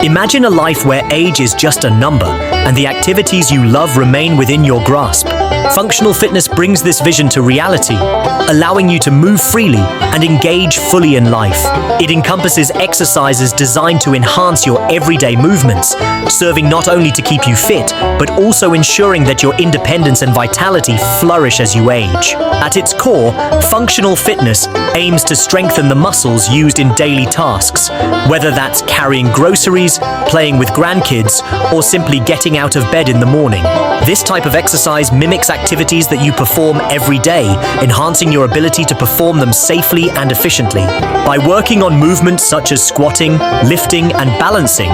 Imagine a life where age is just a number and the activities you love remain within your grasp. Functional fitness brings this vision to reality, allowing you to move freely and engage fully in life. It encompasses exercises designed to enhance your everyday movements, serving not only to keep you fit, but also ensuring that your independence and vitality flourish as you age. At its core, functional fitness aims to strengthen the muscles used in daily tasks, whether that's carrying groceries, playing with grandkids, or simply getting out of bed in the morning. This type of exercise mimics activities that you perform every day, enhancing your ability to perform them safely and efficiently. By working on movements such as squatting, lifting, and balancing,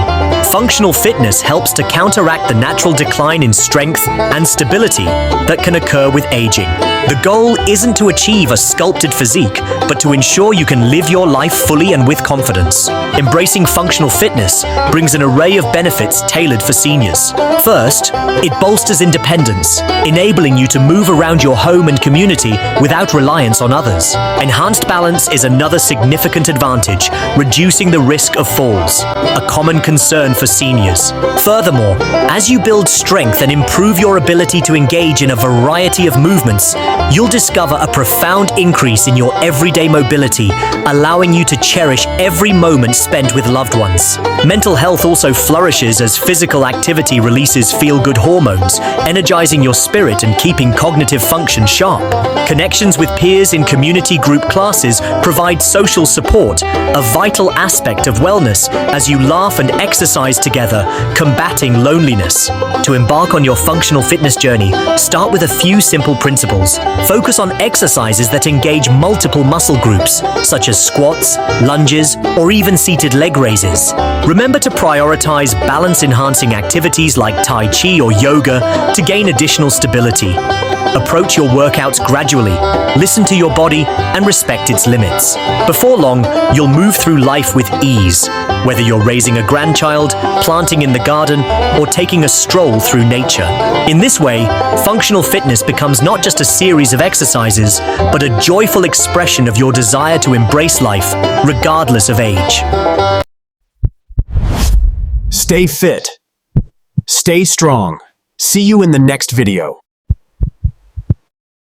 functional fitness helps to counteract the natural decline in strength and stability that can occur with aging. The goal isn't to achieve a sculpted physique, but to ensure you can live your life fully and with confidence. Embracing functional fitness brings an array of benefits tailored for seniors. First, it bolsters independence, enabling you to move around your home and community without reliance on others. Enhanced balance is another significant advantage, reducing the risk of falls, a common concern for seniors. Furthermore, as you build strength and improve your ability to engage in a variety of movements, you'll discover a profound increase in your everyday mobility, allowing you to cherish every moment spent with loved ones. Mental health also flourishes as physical activity releases feel-good hormones, energizing your spirit and keeping cognitive function sharp. Connections with peers in community group classes provide social support, a vital aspect of wellness as you laugh and exercise together, combating loneliness. To embark on your functional fitness journey, start with a few simple principles. Focus on exercises that engage multiple muscle groups, such as squats, lunges, or even seated leg raises. Remember to prioritize balance-enhancing activities like Tai Chi or yoga to gain additional stability. Approach your workouts gradually, listen to your body, and respect its limits. Before long, you'll move through life with ease, whether you're raising a grandchild, planting in the garden, or taking a stroll through nature. In this way, functional fitness becomes not just a series of exercises, but a joyful expression of your desire to embrace life, regardless of age. Stay fit. Stay strong. See you in the next video.